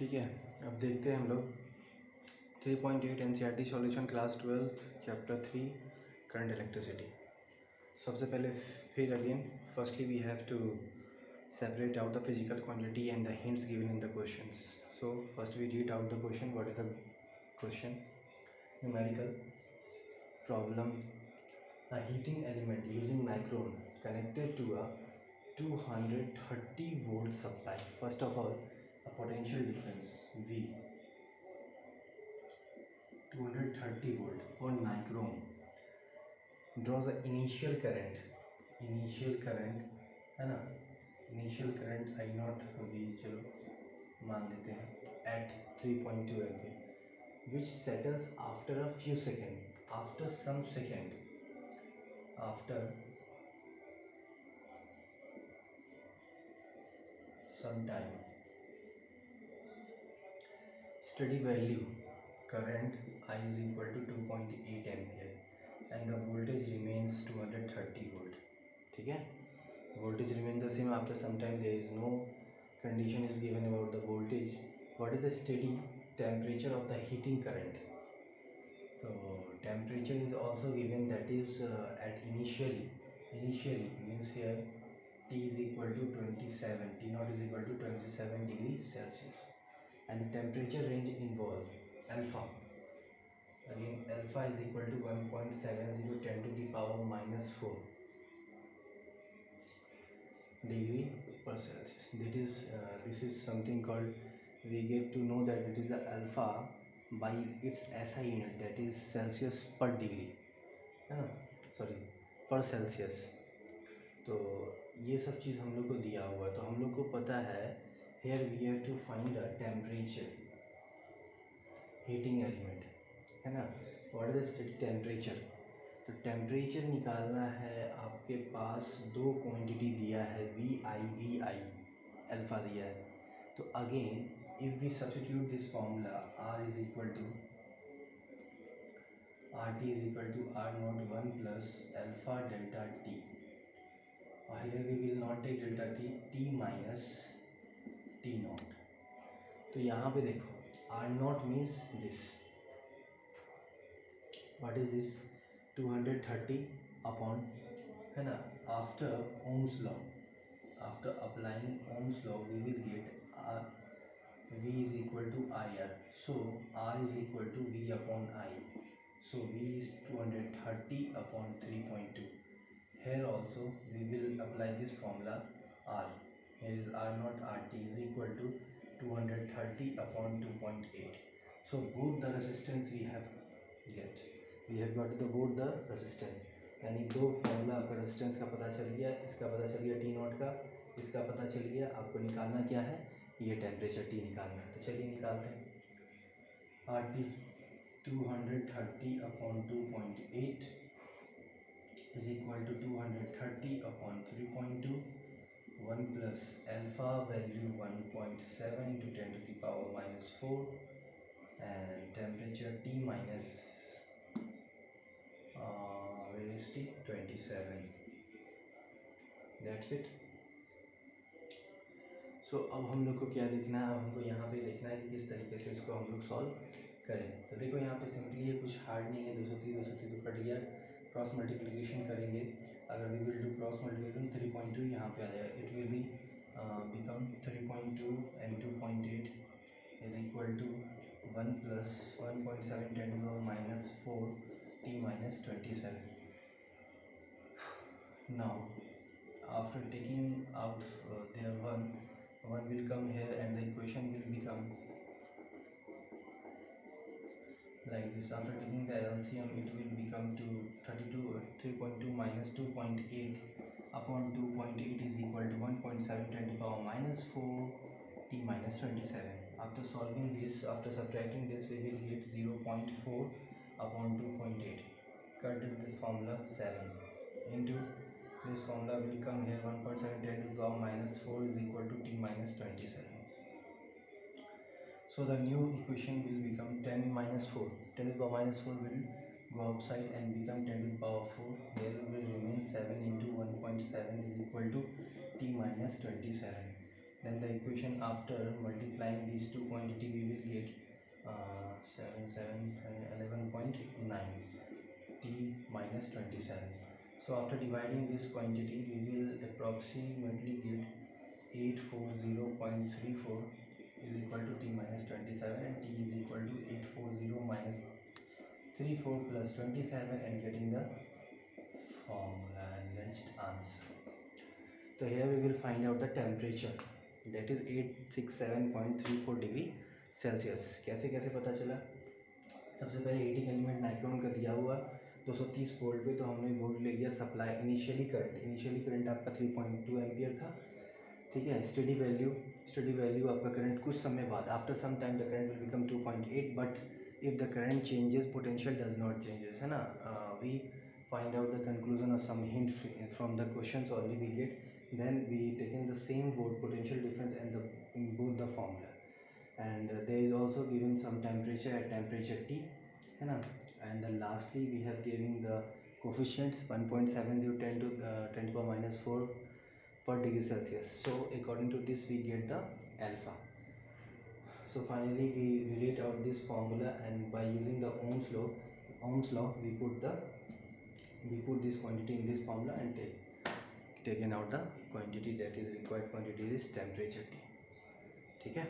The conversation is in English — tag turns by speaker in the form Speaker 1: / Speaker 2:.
Speaker 1: ठीक है, अब देखते हैं हम लोग 3.8 NCERT solution class 12 chapter 3 current electricity. सबसे पहले फिर again firstly we have to separate out the physical quantity and the hints given in the questions. So first we read out the question. What is the question? Numerical problem: a heating element using nichrome connected to a 230 volt supply. First of all, a potential difference V 230 volt for nichrome draws the initial current है ना, initial current I not भी चलो मान लेते हैं at 3.2 ampere which settles after a few second after some second after some time steady value current I is equal to 2.8 ampere and the voltage remains 230 volt. ठीक है, voltage remains the same after some time. There is no condition is given about the voltage. What is the steady temperature of the heating current? So temperature is also given, that is at initially means here T is equal to 27, T naught is equal to 27 degrees Celsius, and the temperature range involve alpha. Again alpha is equal to 1.70 10 to the power minus 4 degree per Celsius. That is this is something called, we get to know that it is the alpha by its SI unit, that is Celsius per degree, है ना, sorry पर Celsius. तो ये सब चीज़ हम लोग को दिया हुआ है, तो हम लोग को पता है here we have to find the temperature heating element, है ना. What is the temperature? तो टेम्परेचर निकालना है, आपके पास दो क्वांटिटी दिया है वी आई अल्फ़ा दिया है. तो again if we substitute this formula R is equal to R T is equal to R naught 1 plus alpha delta T. Here we will not take delta T minus T naught. तो यहाँ पे देखो R naught means this, what is this 230 upon, है ना, after Ohm's law, after applying Ohm's law we will get R, V is equal to IR, so R is equal to V upon I, so V is 230 upon 3.2. Here also we will apply this formula R. Here is R naught RT is equal to 230 upon 2.8. So both the resistance we have got the both the resistance, यानी दो formula आपका resistance का पता चल गया, इसका पता चल गया टी नॉट का, इसका पता चल गया. आपको निकालना क्या है, ये टेम्परेचर टी निकालना है. तो चलिए निकालते हैं. R T 230 upon 2.8 is equal to 230 upon 3.2, 1 plus alpha value 1.7 into 10 to the power minus 4 and temperature T minus 27. That's it. So अब हम लोग को क्या देखना है, अब हमको यहाँ पे देखना है कि किस तरीके से इसको हम लोग सॉल्व करें. तो देखो यहाँ पे सिंपली ये कुछ हार्ड नहीं है, 230 तो कट गया, क्रॉस मल्टीप्लिकेशन करेंगे. अगर we will do cross multiplication 3.2 यहाँ पे आ जाएगा, it will be become 3.2 and 2.8 is equal to 1 plus 1.7 10 to power minus 4 T minus 27. Now after taking out their one will come here and the equation will become like this. After taking the LCM it will become to 3.2 minus 2.8 upon 2.8 is equal to 1.7 10 to the power minus 4 t minus 27. After solving this, after subtracting this, we will get 0.4 upon 2.8. cut the formula 7 into this formula will come here 1.7 10 to the power minus 4 is equal to t minus 27. So the new equation will become 10 minus 4. 10 to the power minus 4 will go outside and become 10 to the power 4. There will remain 7 into 1.7 is equal to t minus 27. then the equation after multiplying these two quantity we will get 11.9 t minus 27. So after dividing this quantity we will approximately get 840.34 is equal to t minus 27, and t is equal to 840 minus 34 plus 27, and getting the formula and next answer. So here we will find out the temperature, that is 867.34 degree Celsius. कैसे कैसे पता चला? सबसे पहले heating element नाइक्रोन का दिया हुआ 230 volt पे, तो हमने वोल्ट ले लिया सप्लाई. इनिशियली करंट आपका 3.2 एम्पियर था. ठीक है. स्टडी वैल्यू आपका करंट कुछ समय बाद, after some time the current will become 2.8, but if the current changes potential does not changes, है ना. We find out the conclusion or some hint from the questions only we get, then we taking the same volt potential difference and the in both the formula, and there is also given some temperature at temperature T, है ना. And then lastly we have given the coefficients 1.70 10 to 10 to the minus 4 per degree Celsius. So according to this we get the alpha. So finally we relate out this formula, and by using the Ohm's law we put this quantity in this formula and taken out the quantity, that is required quantity is temperature T. ठीक है.